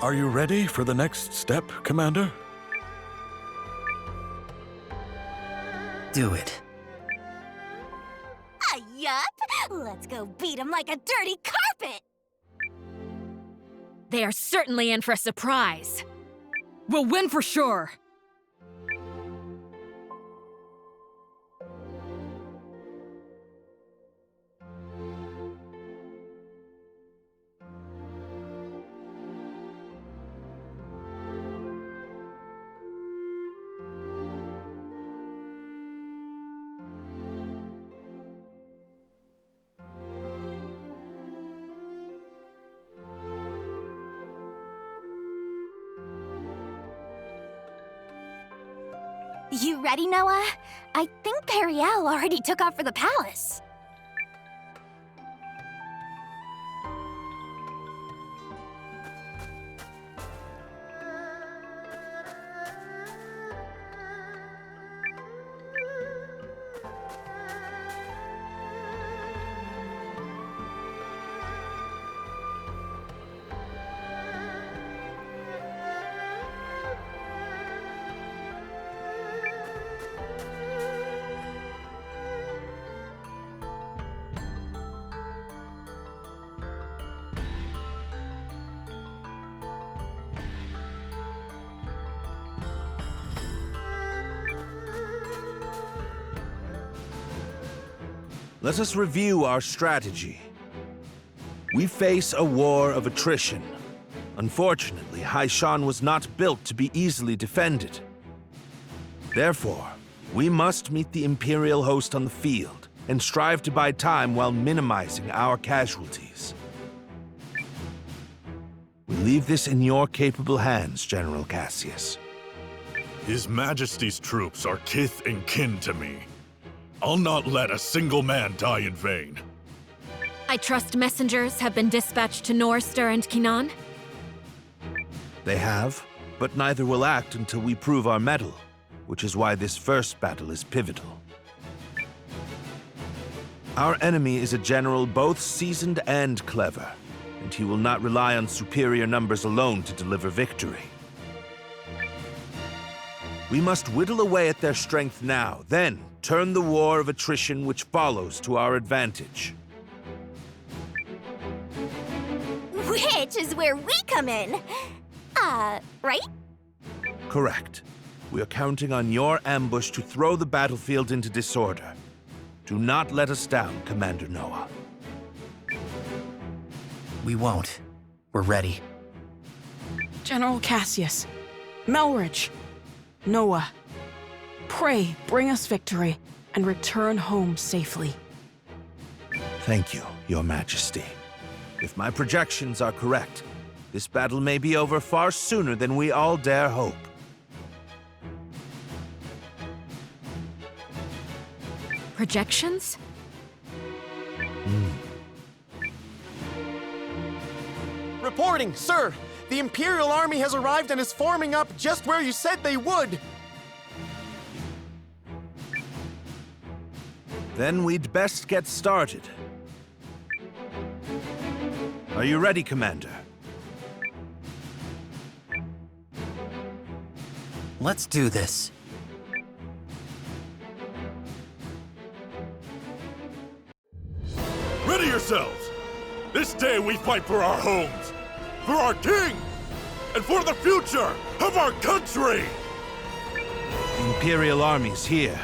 Are you ready for the next step, Commander? Do it. Yup! Let's go beat him like a dirty carpet! They are certainly in for a surprise. We'll win for sure. You ready, Noah? I think Periel already took off for the palace. Let us review our strategy. We face a war of attrition. Unfortunately, Haishan was not built to be easily defended. Therefore, we must meet the Imperial host on the field and strive to buy time while minimizing our casualties. We leave this in your capable hands, General Cassius. His Majesty's troops are kith and kin to me. I'll not let a single man die in vain. I trust messengers have been dispatched to Norster and Kinan. They have, but neither will act until we prove our mettle, which is why this first battle is pivotal. Our enemy is a general both seasoned and clever, and he will not rely on superior numbers alone to deliver victory. We must whittle away at their strength now, then turn the war of attrition which follows to our advantage. Which is where we come in. Right? Correct. We are counting on your ambush to throw the battlefield into disorder. Do not let us down, Commander Noah. We won't. We're ready. General Cassius, Melridge, Noah, pray bring us victory and return home safely. Thank you, Your Majesty. If my projections are correct, this battle may be over far sooner than we all dare hope. Projections? Reporting, sir! The Imperial Army has arrived and is forming up just where you said they would! Then we'd best get started. Are you ready, Commander? Let's do this. Ready yourselves! This day we fight for our homes, for our king, and for the future of our country! The Imperial Army's here.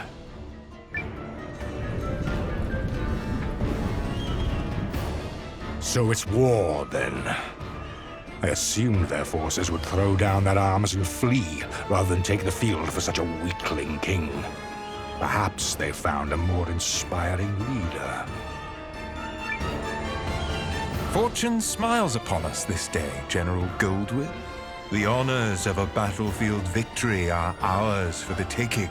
So it's war, then. I assumed their forces would throw down their arms and flee, rather than take the field for such a weakling king. Perhaps they found a more inspiring leader. Fortune smiles upon us this day, General Goldwill. The honors of a battlefield victory are ours for the taking.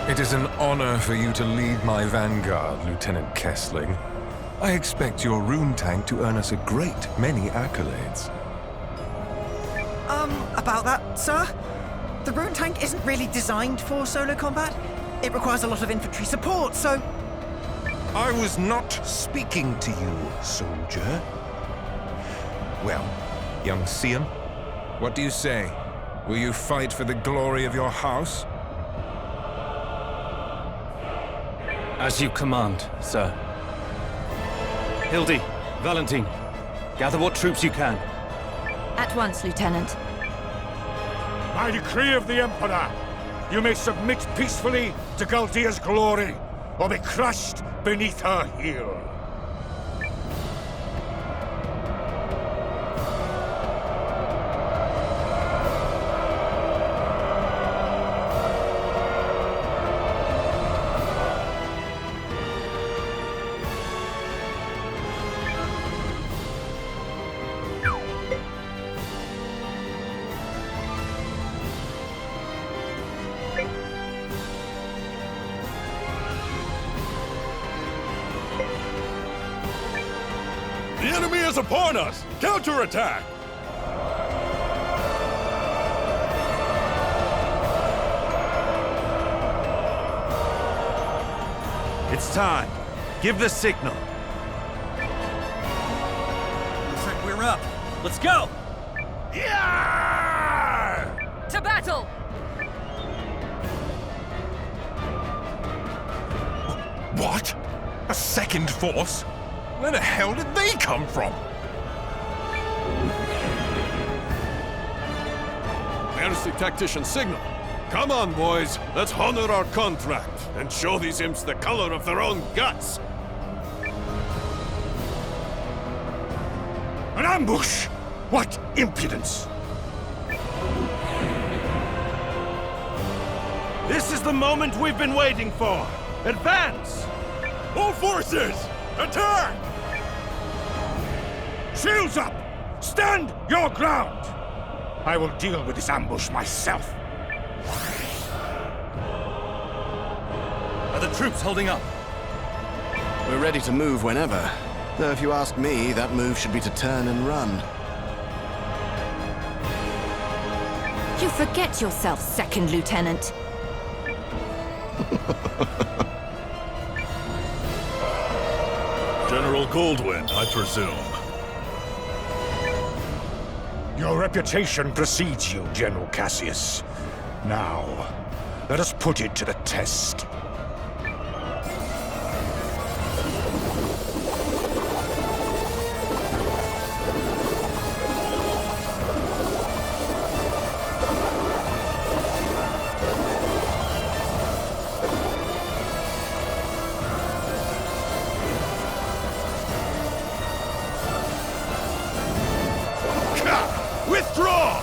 It is an honor for you to lead my vanguard, Lieutenant Kessling. I expect your rune tank to earn us a great many accolades. About that, sir? The rune tank isn't really designed for solo combat. It requires a lot of infantry support, so... I was not speaking to you, soldier. Well, young Siam, what do you say? Will you fight for the glory of your house? As you command, sir. Hildy, Valentine, gather what troops you can. At once, Lieutenant. By decree of the Emperor, you may submit peacefully to Galdia's glory, or be crushed beneath her heel. The enemy is upon us! Counterattack! It's time. Give the signal. Looks like we're up. Let's go! Yeah! To battle! What? A second force? Where the hell did they come from? Heresy tactician signal. Come on, boys. Let's honor our contract and show these imps the color of their own guts. An ambush! What impudence! This is the moment we've been waiting for. Advance! All forces, attack! Shields up! Stand your ground! I will deal with this ambush myself. Are the troops holding up? We're ready to move whenever. Though if you ask me, that move should be to turn and run. You forget yourself, Second Lieutenant. General Goldwind, I presume. Your reputation precedes you, General Cassius. Now, let us put it to the test. Withdraw!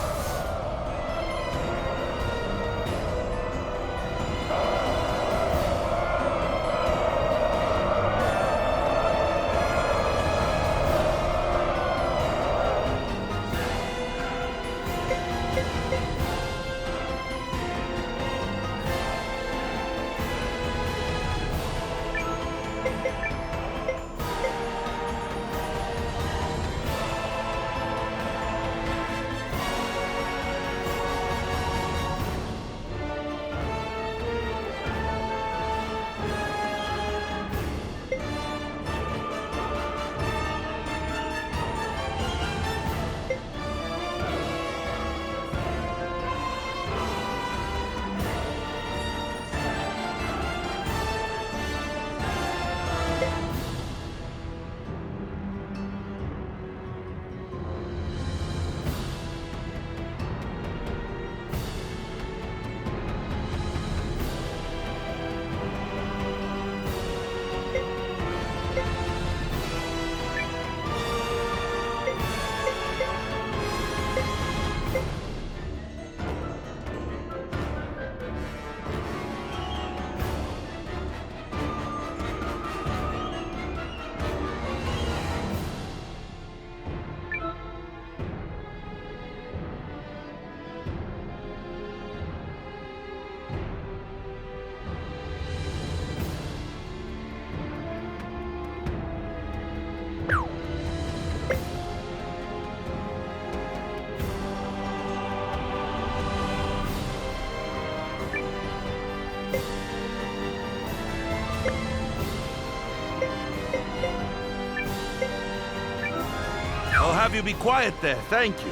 I'll have you be quiet there, thank you.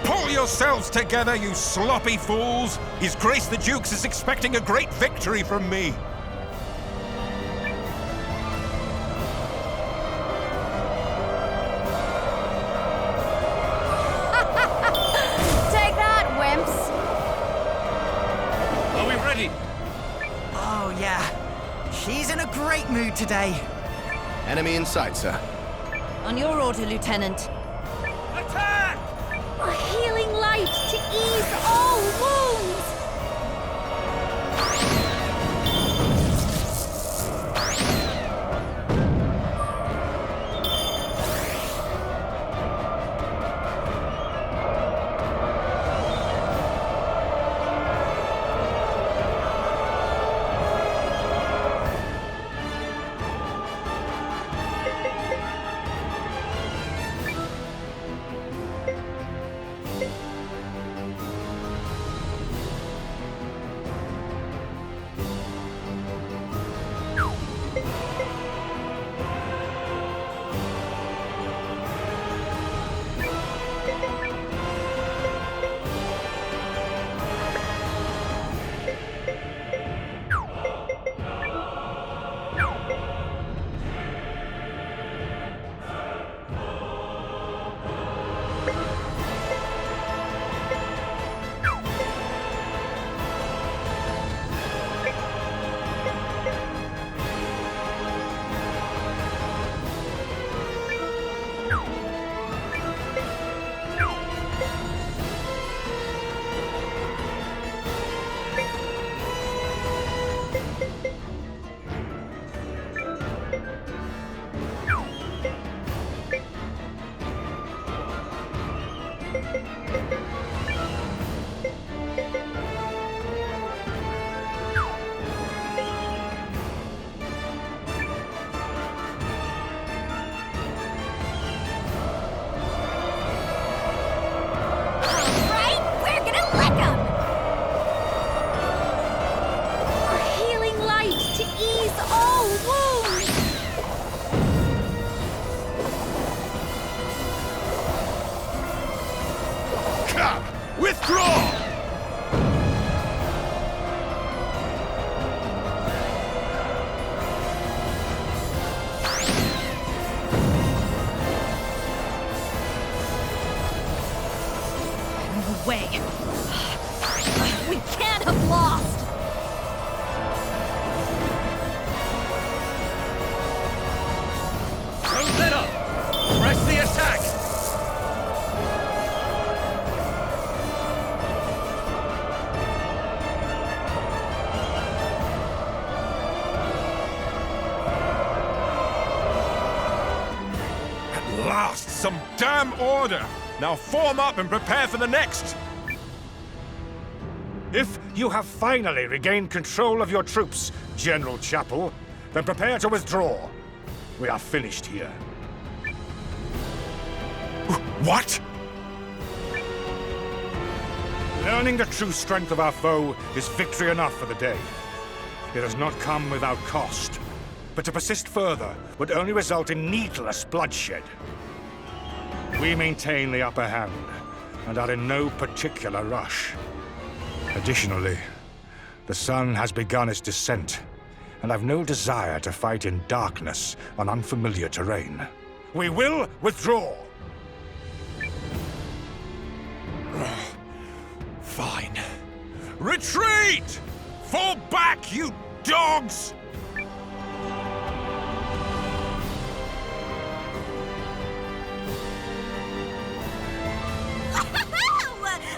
Pull yourselves together, you sloppy fools! His Grace the Dukes is expecting a great victory from me! Take that, wimps! Are we ready? Oh, yeah. She's in a great mood today. Enemy in sight, sir. On your order, Lieutenant. Attack! A healing light to ease all wounds! Way. We can't have lost! Don't let up! Press the attack! last, some damn order! Now form up and prepare for the next! If you have finally regained control of your troops, General Chapel, then prepare to withdraw. We are finished here. What? Learning the true strength of our foe is victory enough for the day. It has not come without cost, but to persist further would only result in needless bloodshed. We maintain the upper hand, and are in no particular rush. Additionally, the sun has begun its descent, and I've no desire to fight in darkness on unfamiliar terrain. We will withdraw! Fine. Retreat! Fall back, you dogs!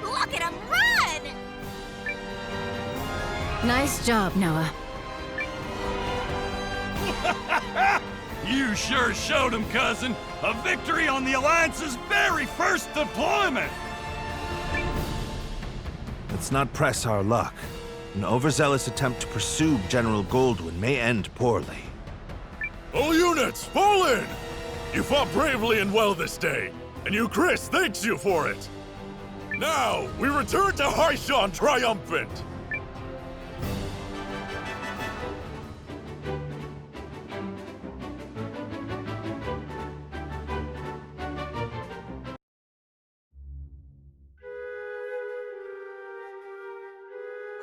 Look at him run! Nice job, Noah. You sure showed him, cousin. A victory on the Alliance's very first deployment! Let's not press our luck. An overzealous attempt to pursue General Goldwyn may end poorly. All units, fall in! You fought bravely and well this day, and you, Chris, thanks you for it. Now, we return to Haishan triumphant!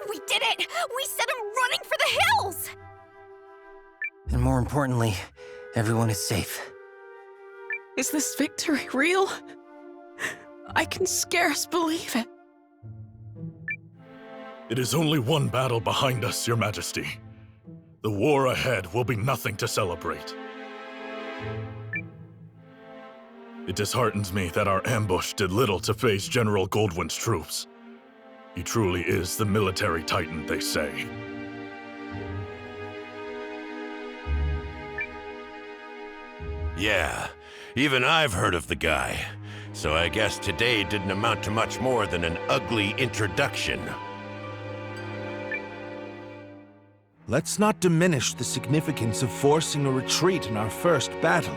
We did it! We sent him running for the hills! And more importantly, everyone is safe. Is this victory real? I can scarce believe it. It is only one battle behind us, Your Majesty. The war ahead will be nothing to celebrate. It disheartens me that our ambush did little to face General Goldwyn's troops. He truly is the military titan, they say. Yeah, even I've heard of the guy. So I guess today didn't amount to much more than an ugly introduction. Let's not diminish the significance of forcing a retreat in our first battle.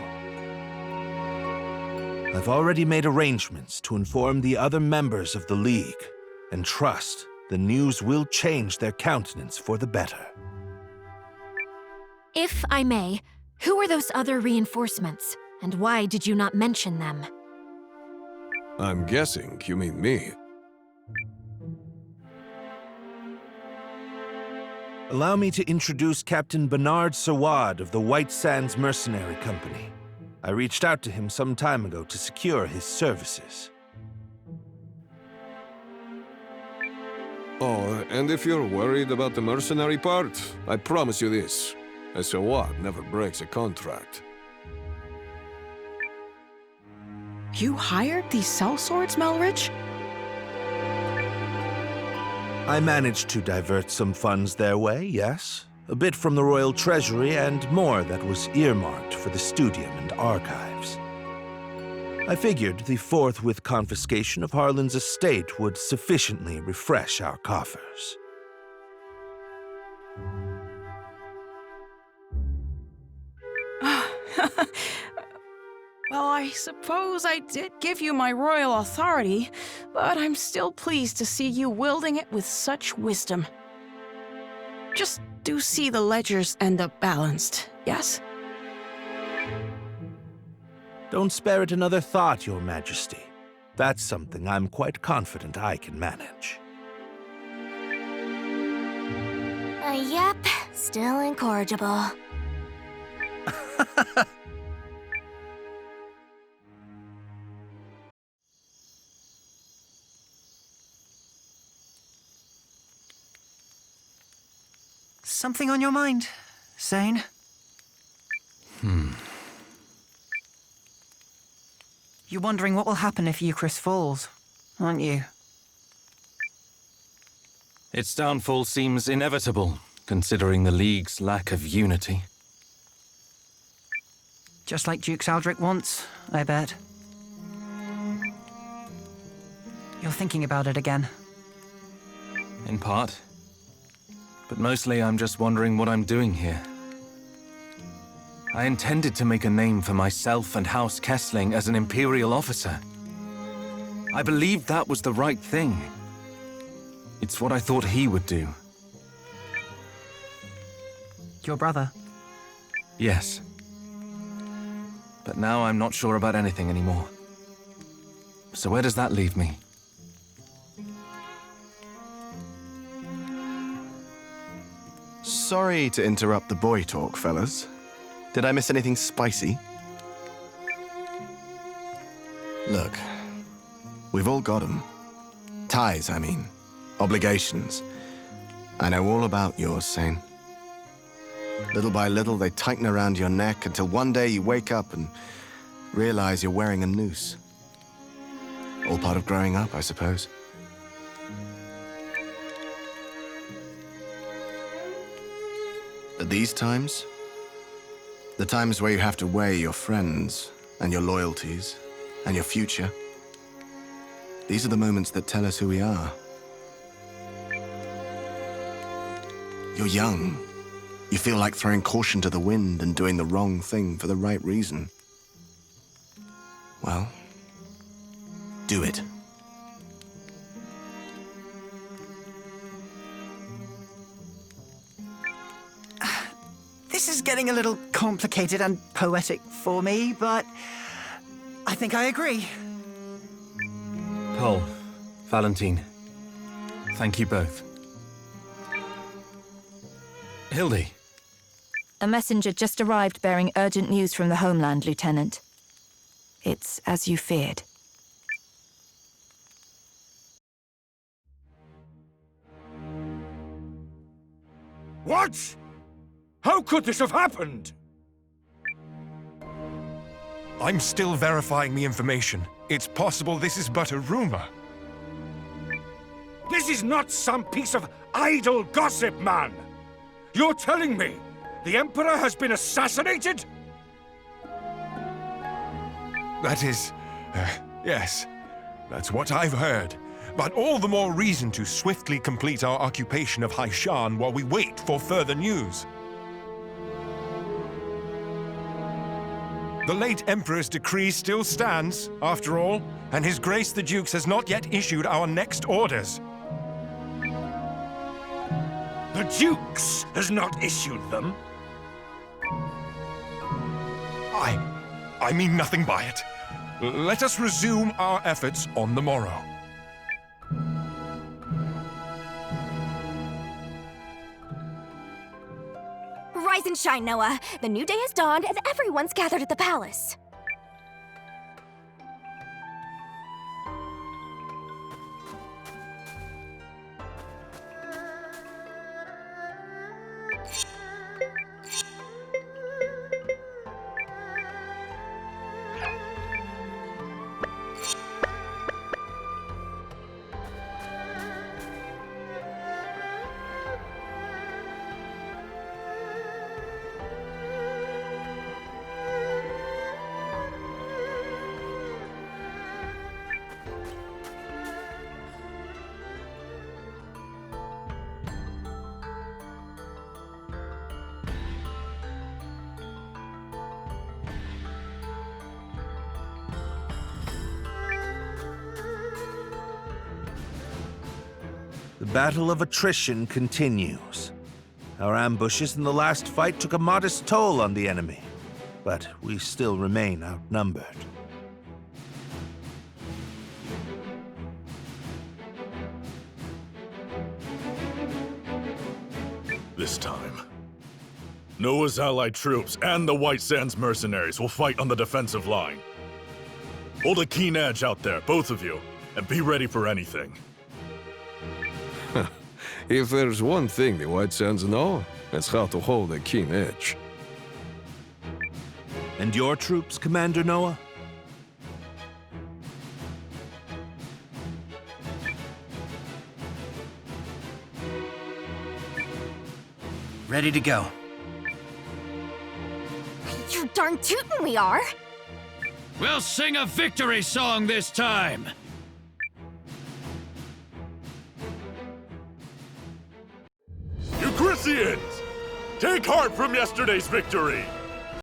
I've already made arrangements to inform the other members of the League, and trust the news will change their countenance for the better. If I may, who are those other reinforcements, and why did you not mention them? I'm guessing you mean me. Allow me to introduce Captain Bernard Sawad of the White Sands Mercenary Company. I reached out to him some time ago to secure his services. Oh, and if you're worried about the mercenary part, I promise you this. A Sawad never breaks a contract. You hired these sellswords, Melridge? I managed to divert some funds their way, yes. A bit from the royal treasury and more that was earmarked for the studium and archives. I figured the forthwith confiscation of Harlan's estate would sufficiently refresh our coffers. Well, I suppose I did give you my royal authority, but I'm still pleased to see you wielding it with such wisdom. Just do see the ledgers end up balanced, yes? Don't spare it another thought, Your Majesty. That's something I'm quite confident I can manage. Yep, still incorrigible. Something on your mind, Sane? You're wondering what will happen if Eucharist falls, aren't you? Its downfall seems inevitable, considering the League's lack of unity. Just like Duke Saldric wants, I bet. You're thinking about it again. In part. But mostly I'm just wondering what I'm doing here. I intended to make a name for myself and House Kessling as an Imperial officer. I believed that was the right thing. It's what I thought he would do. Your brother? Yes. But now I'm not sure about anything anymore. So where does that leave me? Sorry to interrupt the boy talk, fellas. Did I miss anything spicy? Look, we've all got 'em. Ties, I mean. Obligations. I know all about yours, Sane. Little by little, they tighten around your neck until one day you wake up and realize you're wearing a noose. All part of growing up, I suppose. But these times, the times where you have to weigh your friends and your loyalties and your future, these are the moments that tell us who we are. You're young. You feel like throwing caution to the wind and doing the wrong thing for the right reason. Well, do it. This is getting a little complicated and poetic for me, but I think I agree. Paul, Valentine, thank you both. Hildy. A messenger just arrived bearing urgent news from the homeland, Lieutenant. It's as you feared. What? How could this have happened? I'm still verifying the information. It's possible this is but a rumor. This is not some piece of idle gossip, man! You're telling me the Emperor has been assassinated? That is... yes. That's what I've heard. But all the more reason to swiftly complete our occupation of Haishan while we wait for further news. The late Emperor's decree still stands, after all, and His Grace the Dukes has not yet issued our next orders. The Dukes has not issued them? I mean nothing by it. Let us resume our efforts on the morrow. Rise and shine, Noah. The new day has dawned and everyone's gathered at the palace. The battle of attrition continues. Our ambushes in the last fight took a modest toll on the enemy, but we still remain outnumbered. This time, Noah's allied troops and the White Sands mercenaries will fight on the defensive line. Hold a keen edge out there, both of you, and be ready for anything. If there's one thing the White Sands know, it's how to hold a keen edge. And your troops, Commander Noah? Ready to go. You're darn tootin' we are. We'll sing a victory song this time! Euchrisians! Take heart from yesterday's victory!